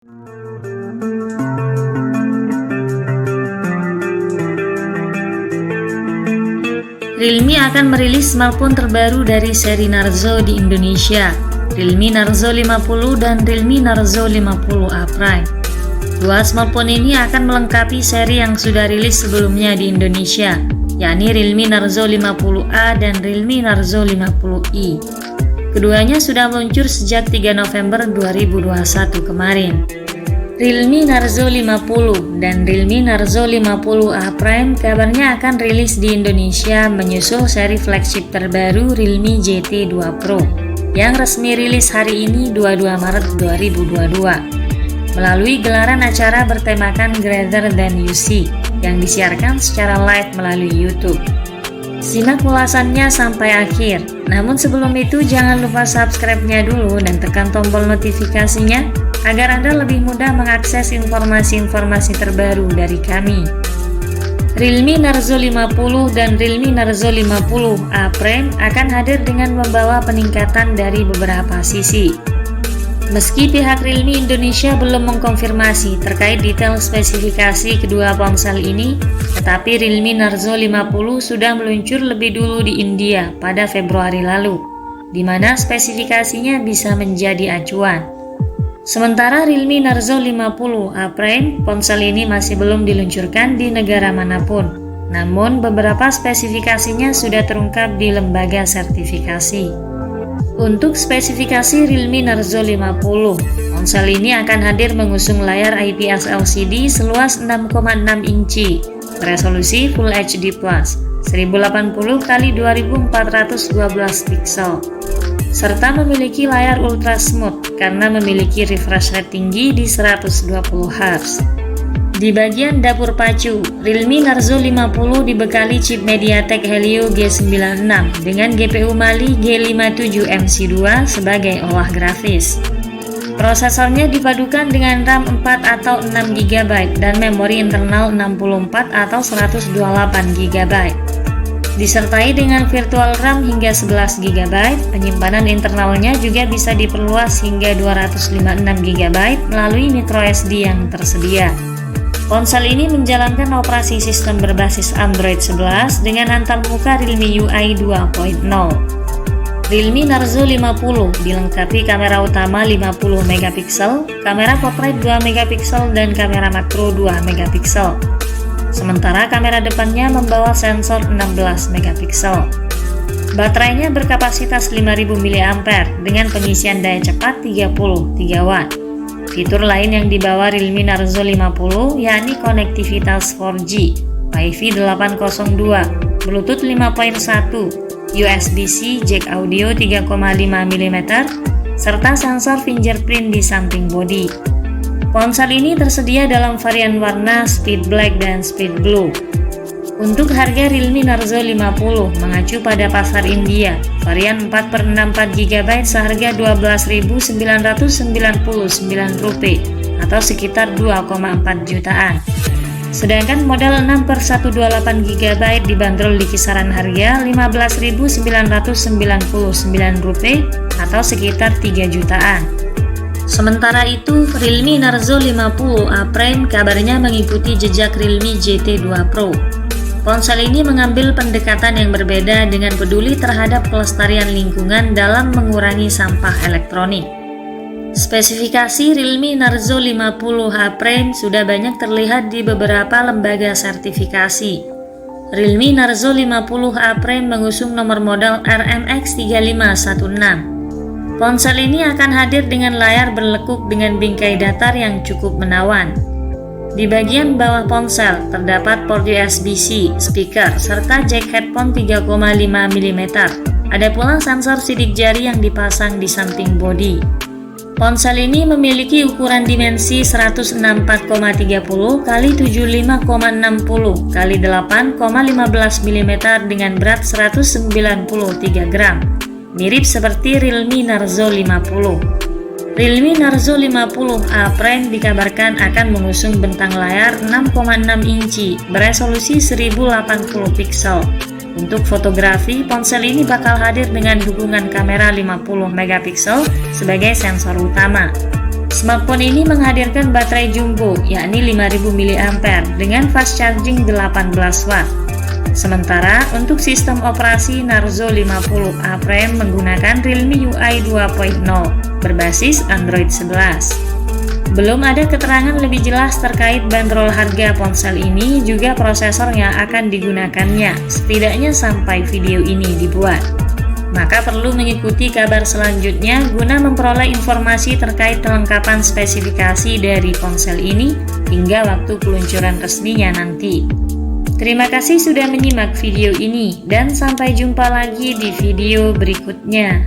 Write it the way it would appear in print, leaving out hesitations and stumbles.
Realme akan merilis smartphone terbaru dari seri Narzo di Indonesia, Realme Narzo 50 dan Realme Narzo 50A Prime. Dua smartphone ini akan melengkapi seri yang sudah rilis sebelumnya di Indonesia, yakni Realme Narzo 50A dan Realme Narzo 50i. Keduanya sudah meluncur sejak 3 November 2021 kemarin. Realme Narzo 50 dan Realme Narzo 50A Prime kabarnya akan rilis di Indonesia menyusul seri flagship terbaru Realme GT 2 Pro yang resmi rilis hari ini 22 Maret 2022 melalui gelaran acara bertemakan Greater Than You See yang disiarkan secara live melalui YouTube. Simak ulasannya sampai akhir. Namun sebelum itu jangan lupa subscribe-nya dulu dan tekan tombol notifikasinya agar Anda lebih mudah mengakses informasi-informasi terbaru dari kami. Realme Narzo 50 dan Realme Narzo 50A Prime akan hadir dengan membawa peningkatan dari beberapa sisi. Meski pihak Realme Indonesia belum mengkonfirmasi terkait detail spesifikasi kedua ponsel ini, tetapi Realme Narzo 50 sudah meluncur lebih dulu di India pada Februari lalu, di mana spesifikasinya bisa menjadi acuan. Sementara Realme Narzo 50A Prime, ponsel ini masih belum diluncurkan di negara manapun, namun beberapa spesifikasinya sudah terungkap di lembaga sertifikasi. Untuk spesifikasi Realme Narzo 50, ponsel ini akan hadir mengusung layar IPS LCD seluas 6,6 inci, resolusi Full HD+, 1080x2412 pixel, serta memiliki layar ultra smooth karena memiliki refresh rate tinggi di 120 Hz. Di bagian dapur pacu, Realme Narzo 50 dibekali chip MediaTek Helio G96 dengan GPU Mali G57 MC2 sebagai olah grafis. Prosesornya dipadukan dengan RAM 4 atau 6 GB dan memori internal 64 atau 128 GB. Disertai dengan virtual RAM hingga 11 GB, penyimpanan internalnya juga bisa diperluas hingga 256 GB melalui microSD yang tersedia. Ponsel ini menjalankan operasi sistem berbasis Android 11 dengan antarmuka Realme UI 2.0. Realme Narzo 50 dilengkapi kamera utama 50 MP, kamera portrait 2 MP dan kamera makro 2 MP. Sementara kamera depannya membawa sensor 16 MP. Baterainya berkapasitas 5000 mAh dengan pengisian daya cepat 33 Watt. Fitur lain yang dibawa Realme Narzo 50 yakni konektivitas 4G, Wi-Fi 802, Bluetooth 5.1, USB-C, jack audio 3,5 mm, serta sensor fingerprint di samping bodi. Ponsel ini tersedia dalam varian warna Speed Black dan Speed Blue. Untuk harga Realme Narzo 50 mengacu pada pasar India, varian 4/64 GB seharga Rp12.999 atau sekitar 2,4 jutaan. Sedangkan model 6/128 GB dibanderol di kisaran harga Rp15.999 atau sekitar 3 jutaan. Sementara itu, Realme Narzo 50A Prime kabarnya mengikuti jejak Realme GT 2 Pro. Ponsel ini mengambil pendekatan yang berbeda dengan peduli terhadap pelestarian lingkungan dalam mengurangi sampah elektronik. Spesifikasi Realme Narzo 50H Prime sudah banyak terlihat di beberapa lembaga sertifikasi. Realme Narzo 50H Prime mengusung nomor model RMX3516. Ponsel ini akan hadir dengan layar berlekuk dengan bingkai datar yang cukup menawan. Di bagian bawah ponsel terdapat port USB-C, speaker, serta jack headphone 3,5 mm. Ada pula sensor sidik jari yang dipasang di samping bodi. Ponsel ini memiliki ukuran dimensi 164,30 x 75,60 x 8,15 mm dengan berat 193 gram. Mirip seperti Realme Narzo 50. Realme Narzo 50A Prime dikabarkan akan mengusung bentang layar 6,6 inci beresolusi 1080 pixel. Untuk fotografi, ponsel ini bakal hadir dengan dukungan kamera 50 megapiksel sebagai sensor utama. Smartphone ini menghadirkan baterai jumbo, yakni 5000 mAh dengan fast charging 18 Watt. Sementara untuk sistem operasi Narzo 50A Prime menggunakan Realme UI 2.0 berbasis Android 11. Belum ada keterangan lebih jelas terkait bandrol harga ponsel ini, juga prosesor yang akan digunakannya, setidaknya sampai video ini dibuat. Maka perlu mengikuti kabar selanjutnya guna memperoleh informasi terkait kelengkapan spesifikasi dari ponsel ini hingga waktu peluncuran resminya nanti. Terima kasih sudah menyimak video ini dan sampai jumpa lagi di video berikutnya.